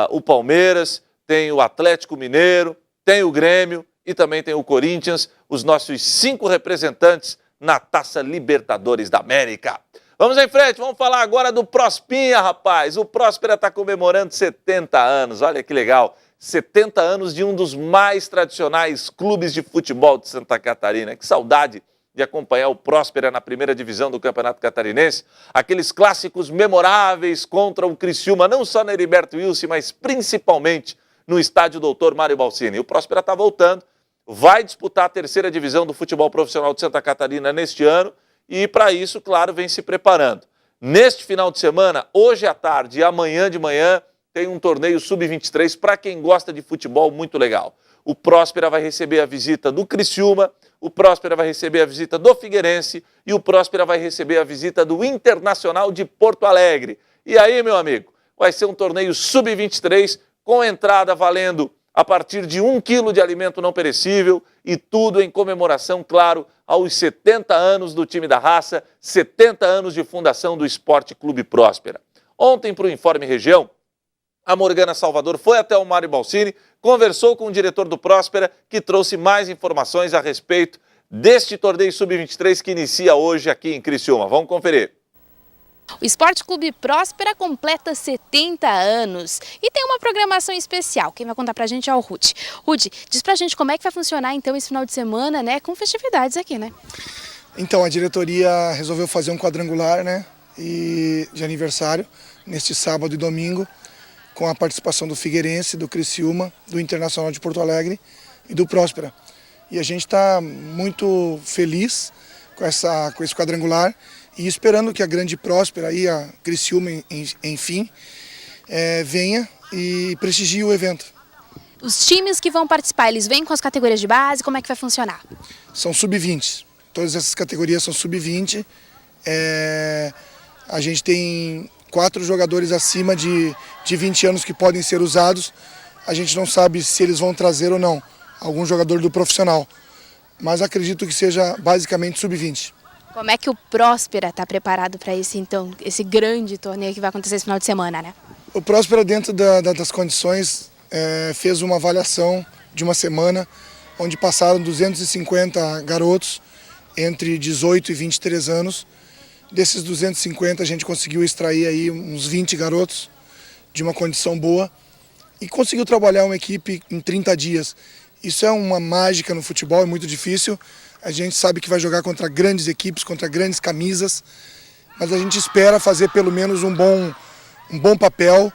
o Palmeiras, tem o Atlético Mineiro, tem o Grêmio e também tem o Corinthians, os nossos 5 representantes na Taça Libertadores da América. Vamos em frente, vamos falar agora do Prospinha, rapaz. O Próspera está comemorando 70 anos, olha que legal. 70 anos de um dos mais tradicionais clubes de futebol de Santa Catarina. Que saudade de acompanhar o Próspera na primeira divisão do Campeonato Catarinense. Aqueles clássicos memoráveis contra o Criciúma, não só na Heriberto Wilson, mas principalmente no estádio Doutor Mário Balsini. O Próspera está voltando, vai disputar a terceira divisão do futebol profissional de Santa Catarina neste ano e, para isso, claro, vem se preparando. Neste final de semana, hoje à tarde e amanhã de manhã, tem um torneio sub-23 para quem gosta de futebol muito legal. O Próspera vai receber a visita do Criciúma, o Próspera vai receber a visita do Figueirense e o Próspera vai receber a visita do Internacional de Porto Alegre. E aí, meu amigo, vai ser um torneio sub-23 com entrada valendo a partir de 1 quilo de alimento não perecível e tudo em comemoração, claro, aos 70 anos do time da raça, 70 anos de fundação do Esporte Clube Próspera. Ontem, para o Informe Região, a Morgana Salvador foi até o Mário Balsini, conversou com o diretor do Próspera, que trouxe mais informações a respeito deste torneio sub-23 que inicia hoje aqui em Criciúma. Vamos conferir. O Esporte Clube Próspera completa 70 anos e tem uma programação especial. Quem vai contar pra gente é o Ruth. Ruth, diz pra gente como é que vai funcionar então esse final de semana, né, com festividades aqui, né? Então, a diretoria resolveu fazer um quadrangular, né, de aniversário, neste sábado e domingo, com a participação do Figueirense, do Criciúma, do Internacional de Porto Alegre e do Próspera. E a gente está muito feliz com esse quadrangular e esperando que a grande Próspera, aí, a Criciúma, enfim, venha e prestigie o evento. Os times que vão participar, eles vêm com as categorias de base, como é que vai funcionar? São sub-20, todas essas categorias são sub-20. A gente tem 4 jogadores acima de 20 anos que podem ser usados. A gente não sabe se eles vão trazer ou não algum jogador do profissional, mas acredito que seja basicamente sub-20. Como é que o Próspera está preparado para esse grande torneio que vai acontecer esse final de semana, né? O Próspera, dentro das condições, fez uma avaliação de uma semana, onde passaram 250 garotos entre 18 e 23 anos. Desses 250 a gente conseguiu extrair aí uns 20 garotos de uma condição boa e conseguiu trabalhar uma equipe em 30 dias. Isso é uma mágica no futebol, é muito difícil. A gente sabe que vai jogar contra grandes equipes, contra grandes camisas, mas a gente espera fazer pelo menos um bom papel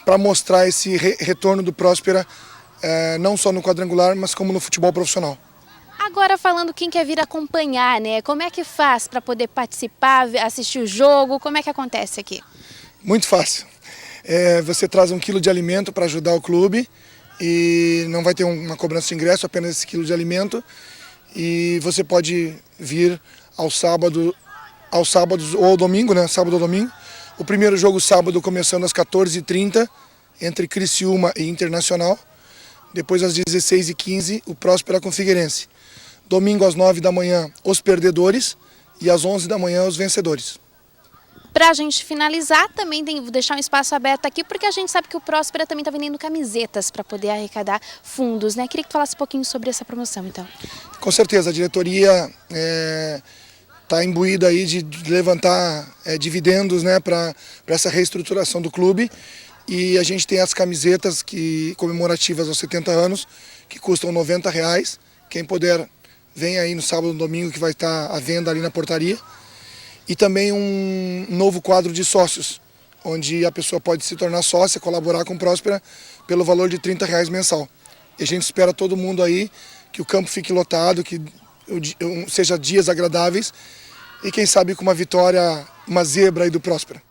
para mostrar esse retorno do Próspera, não só no quadrangular, mas como no futebol profissional. Agora falando quem quer vir acompanhar, né? Como é que faz para poder participar, assistir o jogo? Como é que acontece aqui? Muito fácil. Você traz 1 quilo de alimento para ajudar o clube e não vai ter uma cobrança de ingresso, apenas esse quilo de alimento. E você pode vir aos sábados ou ao domingo, né? Sábado ou domingo. O primeiro jogo sábado começando às 14h30 entre Criciúma e Internacional. Depois às 16h15 o Próspera com Figueirense. Domingo às 9 da manhã os perdedores e às 11 da manhã os vencedores. Para a gente finalizar, também vou deixar um espaço aberto aqui, porque a gente sabe que o Próspera também está vendendo camisetas para poder arrecadar fundos, né? Queria que tu falasse um pouquinho sobre essa promoção, então. Com certeza, a diretoria está imbuída aí de levantar dividendos, né, para essa reestruturação do clube. E a gente tem as camisetas comemorativas aos 70 anos, que custam R$90. Quem puder, vem aí no sábado e domingo, que vai estar à venda ali na portaria. E também um novo quadro de sócios, onde a pessoa pode se tornar sócia, colaborar com o Próspera pelo valor de R$30 mensal. E a gente espera todo mundo aí, que o campo fique lotado, que seja dias agradáveis e quem sabe com uma vitória, uma zebra aí do Próspera.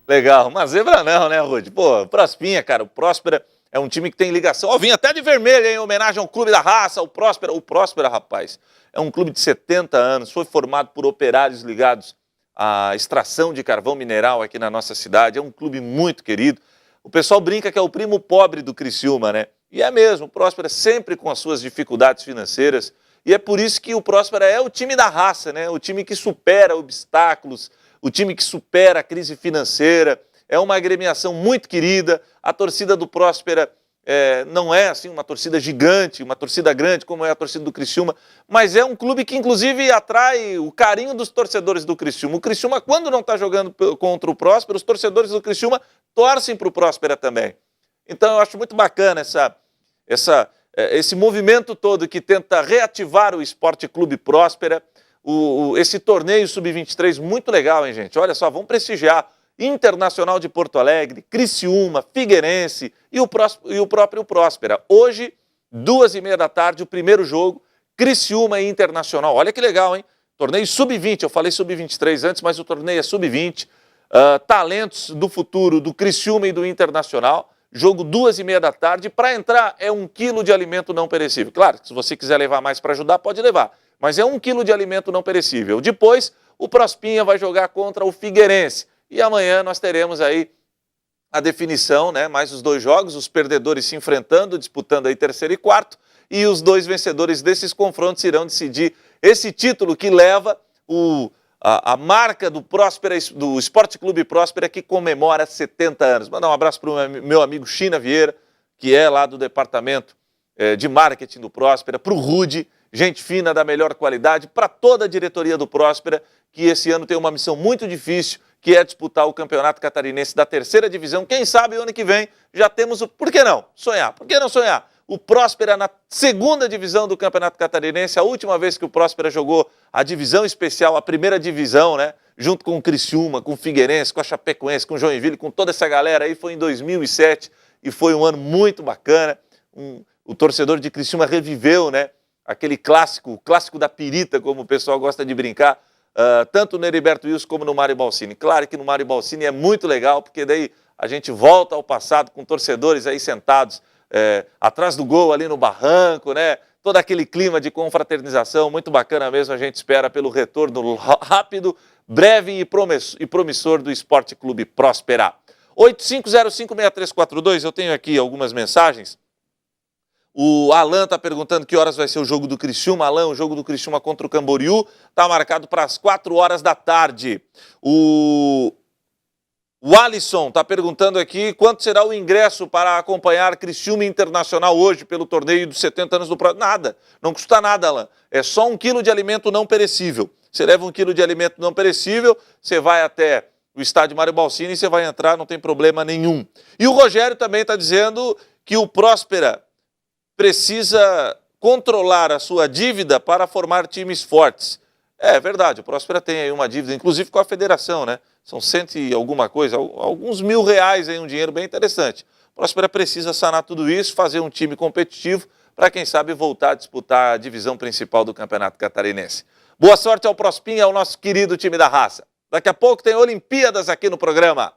Legal, uma zebra não, né, Ruth? Pô, Prospinha, cara, o Próspera é um time que tem ligação. Ó, vim até de vermelho, hein, em homenagem ao Clube da Raça, o Próspera, rapaz, é um clube de 70 anos, foi formado por operários ligados à extração de carvão mineral aqui na nossa cidade, é um clube muito querido. O pessoal brinca que é o primo pobre do Criciúma, né? E é mesmo, o Próspera sempre com as suas dificuldades financeiras, e é por isso que o Próspera é o time da raça, né? O time que supera obstáculos, o time que supera a crise financeira, é uma agremiação muito querida. A torcida do Próspera não é assim uma torcida gigante, uma torcida grande como é a torcida do Criciúma, mas é um clube que inclusive atrai o carinho dos torcedores do Criciúma. O Criciúma, quando não está jogando contra o Próspera, os torcedores do Criciúma torcem para o Próspera também. Então eu acho muito bacana esse movimento todo que tenta reativar o Esporte Clube Próspera, esse torneio Sub-23 muito legal, hein, gente? Olha só, vamos prestigiar Internacional de Porto Alegre, Criciúma, Figueirense e o próprio Próspera. Hoje, 14h30 da tarde, o primeiro jogo, Criciúma e Internacional. Olha que legal, hein? Torneio Sub-20, eu falei Sub-23 antes, mas o torneio é Sub-20. Talentos do futuro do Criciúma e do Internacional. Jogo 14h30 da tarde. Para entrar é 1 quilo de alimento não perecível. Claro, se você quiser levar mais para ajudar, pode levar. Mas é 1 quilo de alimento não perecível. Depois, o Prospinha vai jogar contra o Figueirense. E amanhã nós teremos aí a definição, né? Mais os 2 jogos, os perdedores se enfrentando, disputando aí terceiro e quarto. E os 2 vencedores desses confrontos irão decidir esse título que leva a marca do Próspera, do Esporte Clube Próspera, que comemora 70 anos. Mandar um abraço para o meu amigo China Vieira, que é lá do departamento de marketing do Próspera, para o Rude, gente fina da melhor qualidade, para toda a diretoria do Próspera, que esse ano tem uma missão muito difícil, que é disputar o Campeonato Catarinense da 3ª Divisão. Quem sabe o ano que vem já temos o... Por que não? Sonhar. Por que não sonhar? O Próspera na 2ª Divisão do Campeonato Catarinense, a última vez que o Próspera jogou a divisão especial, a 1ª Divisão, né? Junto com o Criciúma, com o Figueirense, com a Chapecoense, com o Joinville, com toda essa galera aí, foi em 2007 e foi um ano muito bacana. O torcedor de Criciúma reviveu, né? Aquele clássico, o clássico da pirita, como o pessoal gosta de brincar, tanto no Heriberto Wilson como no Mário Balsini. Claro que no Mário Balsini é muito legal, porque daí a gente volta ao passado com torcedores aí sentados atrás do gol, ali no barranco, né? Todo aquele clima de confraternização, muito bacana mesmo. A gente espera pelo retorno rápido, breve e promissor do Esporte Clube Próspera. 85056342, eu tenho aqui algumas mensagens. O Alan está perguntando que horas vai ser o jogo do Criciúma. Alan, o jogo do Criciúma contra o Camboriú está marcado para as 4 horas da tarde. O Alisson está perguntando aqui quanto será o ingresso para acompanhar Criciúma Internacional hoje pelo torneio dos 70 anos do Próspera. Nada, não custa nada, Alan. É só 1 quilo de alimento não perecível. Você leva 1 quilo de alimento não perecível, você vai até o estádio Mário Balsini e você vai entrar, não tem problema nenhum. E o Rogério também está dizendo que o Próspera precisa controlar a sua dívida para formar times fortes. É verdade, o Próspera tem aí uma dívida, inclusive com a federação, né? São 100 e alguma coisa, alguns R$1.000 aí, um dinheiro bem interessante. O Próspera precisa sanar tudo isso, fazer um time competitivo para, quem sabe, voltar a disputar a divisão principal do Campeonato Catarinense. Boa sorte ao Prospinha, ao nosso querido time da raça. Daqui a pouco tem Olimpíadas aqui no programa.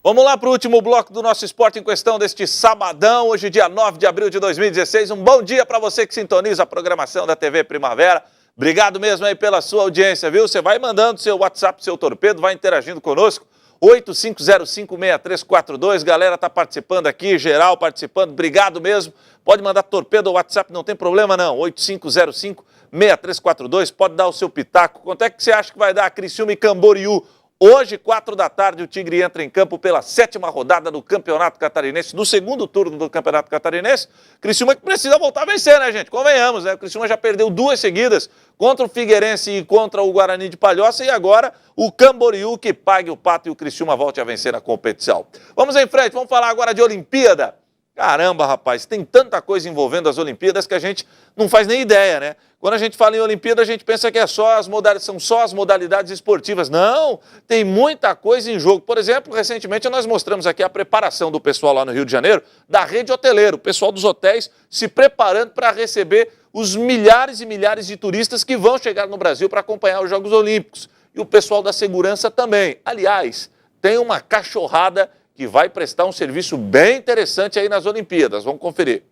Vamos lá para o último bloco do nosso Esporte em Questão deste sabadão, hoje dia 9 de abril de 2016. Um bom dia para você que sintoniza a programação da TV Primavera. Obrigado mesmo aí pela sua audiência, viu? Você vai mandando seu WhatsApp, seu torpedo, vai interagindo conosco. 85056342, galera tá participando aqui, geral participando, obrigado mesmo. Pode mandar torpedo ou WhatsApp, não tem problema não. 85056342, pode dar o seu pitaco. Quanto é que você acha que vai dar a Criciúma e Camboriú? Hoje, 4 da tarde, o Tigre entra em campo pela 7ª rodada do Campeonato Catarinense, do segundo turno do Campeonato Catarinense. Criciúma que precisa voltar a vencer, né, gente? Convenhamos, né? O Criciúma já perdeu 2 seguidas contra o Figueirense e contra o Guarani de Palhoça, e agora o Camboriú que pague o pato e o Criciúma volte a vencer na competição. Vamos em frente, vamos falar agora de Olimpíada. Caramba, rapaz, tem tanta coisa envolvendo as Olimpíadas que a gente não faz nem ideia, né? Quando a gente fala em Olimpíada, a gente pensa que são só as modalidades esportivas. Não, tem muita coisa em jogo. Por exemplo, recentemente nós mostramos aqui a preparação do pessoal lá no Rio de Janeiro, da rede hoteleira, o pessoal dos hotéis se preparando para receber os milhares e milhares de turistas que vão chegar no Brasil para acompanhar os Jogos Olímpicos. E o pessoal da segurança também. Aliás, tem uma cachorrada que vai prestar um serviço bem interessante aí nas Olimpíadas. Vamos conferir.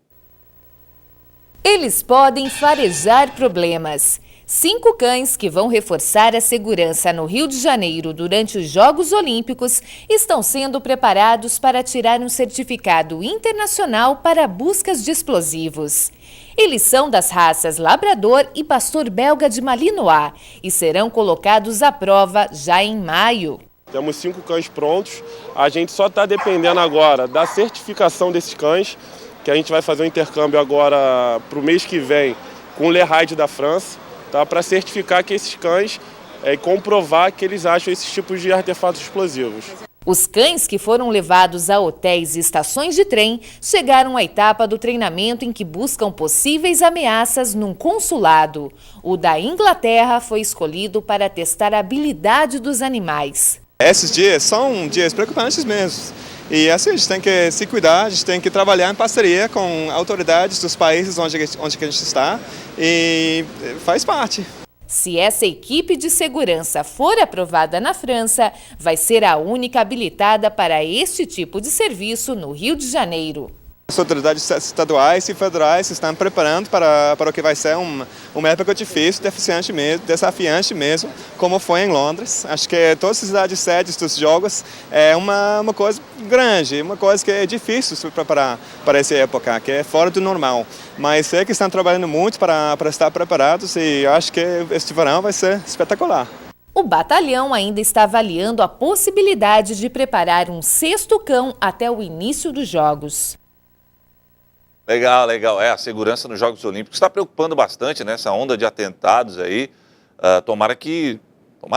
Eles podem farejar problemas. 5 cães que vão reforçar a segurança no Rio de Janeiro durante os Jogos Olímpicos estão sendo preparados para tirar um certificado internacional para buscas de explosivos. Eles são das raças Labrador e Pastor Belga de Malinois e serão colocados à prova já em maio. Temos 5 cães prontos, a gente só está dependendo agora da certificação desses cães, que a gente vai fazer um intercâmbio agora para o mês que vem com o Le Raid da França, tá? Para certificar que esses cães e comprovar que eles acham esses tipos de artefatos explosivos. Os cães que foram levados a hotéis e estações de trem chegaram à etapa do treinamento em que buscam possíveis ameaças num consulado. O da Inglaterra foi escolhido para testar a habilidade dos animais. Esses dias são dias preocupantes mesmo. E assim, a gente tem que se cuidar, a gente tem que trabalhar em parceria com autoridades dos países onde que a gente está e faz parte. Se essa equipe de segurança for aprovada na França, vai ser a única habilitada para este tipo de serviço no Rio de Janeiro. As autoridades estaduais e federais se estão preparando para o que vai ser uma época difícil, desafiante mesmo, como foi em Londres. Acho que todas as cidades sedes dos jogos é uma coisa grande, uma coisa que é difícil se preparar para essa época, que é fora do normal. Mas sei que estão trabalhando muito para estar preparados e acho que este verão vai ser espetacular. O batalhão ainda está avaliando a possibilidade de preparar um sexto cão até o início dos Jogos. Legal, legal. A segurança nos Jogos Olímpicos está preocupando bastante, né? Essa onda de atentados aí. Tomara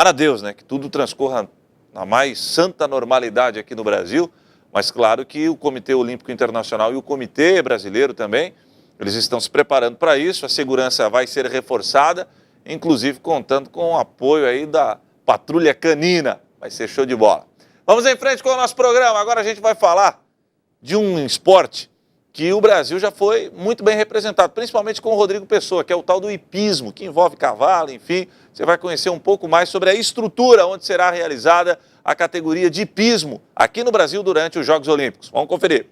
a Deus, né? Que tudo transcorra na mais santa normalidade aqui no Brasil. Mas claro que o Comitê Olímpico Internacional e o Comitê Brasileiro também, eles estão se preparando para isso. A segurança vai ser reforçada, inclusive contando com o apoio aí da Patrulha Canina. Vai ser show de bola. Vamos em frente com o nosso programa. Agora a gente vai falar de um esporte que o Brasil já foi muito bem representado, principalmente com o Rodrigo Pessoa, que é o tal do hipismo, que envolve cavalo, enfim. Você vai conhecer um pouco mais sobre a estrutura onde será realizada a categoria de hipismo aqui no Brasil durante os Jogos Olímpicos. Vamos conferir.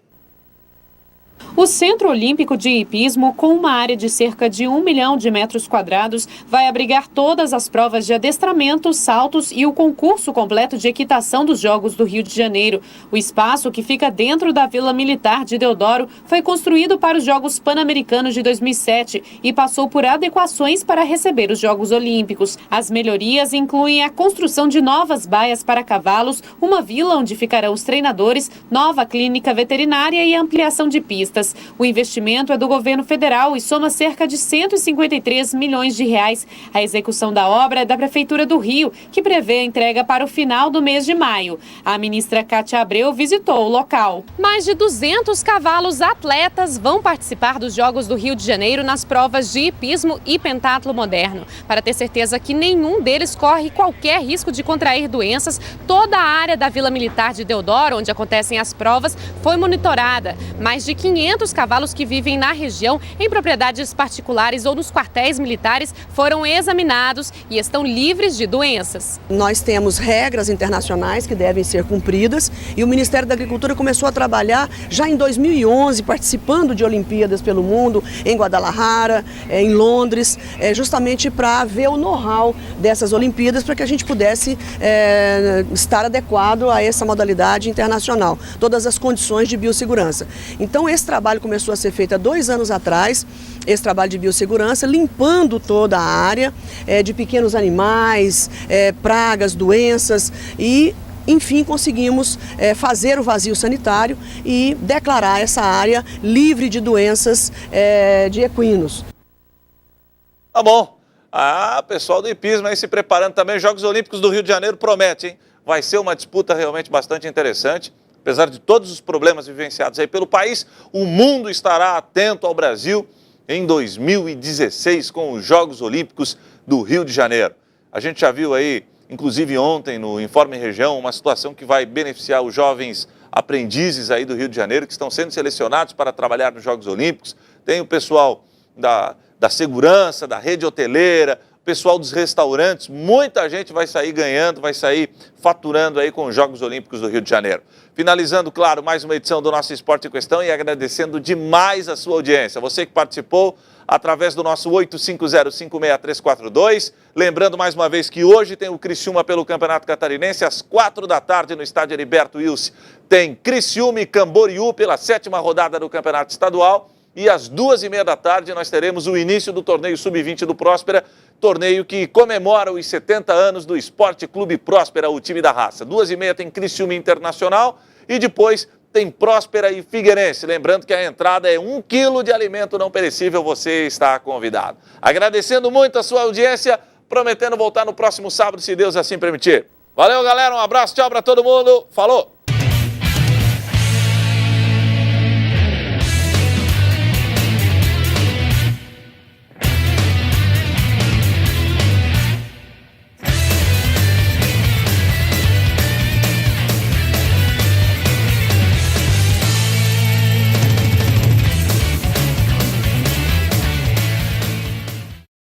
O Centro Olímpico de Hipismo, com uma área de cerca de 1 milhão de metros quadrados, vai abrigar todas as provas de adestramento, saltos e o concurso completo de equitação dos Jogos do Rio de Janeiro. O espaço, que fica dentro da Vila Militar de Deodoro, foi construído para os Jogos Pan-Americanos de 2007 e passou por adequações para receber os Jogos Olímpicos. As melhorias incluem a construção de novas baias para cavalos, uma vila onde ficarão os treinadores, nova clínica veterinária e ampliação de pistas. O investimento é do governo federal e soma cerca de 153 milhões de reais. A execução da obra é da Prefeitura do Rio, que prevê a entrega para o final do mês de maio. A ministra Cátia Abreu visitou o local. Mais de 200 cavalos atletas vão participar dos Jogos do Rio de Janeiro nas provas de hipismo e pentatlo moderno. Para ter certeza que nenhum deles corre qualquer risco de contrair doenças, toda a área da Vila Militar de Deodoro, onde acontecem as provas, foi monitorada. Mais de 500 cavalos que vivem na região, em propriedades particulares ou nos quartéis militares, foram examinados e estão livres de doenças. Nós temos regras internacionais que devem ser cumpridas e o Ministério da Agricultura começou a trabalhar já em 2011, participando de Olimpíadas pelo mundo, em Guadalajara, em Londres, justamente para ver o know-how dessas Olimpíadas, para que a gente pudesse estar adequado a essa modalidade internacional, todas as condições de biossegurança. Então esse trabalho começou a ser feito há 2 anos atrás, esse trabalho de biossegurança, limpando toda a área de pequenos animais, pragas, doenças e, enfim, conseguimos fazer o vazio sanitário e declarar essa área livre de doenças de equinos. Tá bom. Pessoal do hipismo aí se preparando também. Os Jogos Olímpicos do Rio de Janeiro promete, hein? Vai ser uma disputa realmente bastante interessante. Apesar de todos os problemas vivenciados aí pelo país, o mundo estará atento ao Brasil em 2016 com os Jogos Olímpicos do Rio de Janeiro. A gente já viu aí, inclusive ontem no Informe Região, uma situação que vai beneficiar os jovens aprendizes aí do Rio de Janeiro que estão sendo selecionados para trabalhar nos Jogos Olímpicos. Tem o pessoal da segurança, da rede hoteleira, pessoal dos restaurantes, muita gente vai sair ganhando, vai sair faturando aí com os Jogos Olímpicos do Rio de Janeiro. Finalizando, claro, mais uma edição do nosso Esporte em Questão e agradecendo demais a sua audiência. Você que participou através do nosso 85056342. Lembrando mais uma vez que hoje tem o Criciúma pelo Campeonato Catarinense, às 4 da tarde no estádio Heriberto Wilson. Tem Criciúma e Camboriú pela 7ª rodada do Campeonato Estadual. E às 2h30 da tarde nós teremos o início do torneio Sub-20 do Próspera, torneio que comemora os 70 anos do Esporte Clube Próspera, o time da raça. 2h30 tem Criciúma Internacional e depois tem Próspera e Figueirense. Lembrando que a entrada é 1 quilo de alimento não perecível, você está convidado. Agradecendo muito a sua audiência, prometendo voltar no próximo sábado, se Deus assim permitir. Valeu, galera, um abraço, tchau para todo mundo, falou!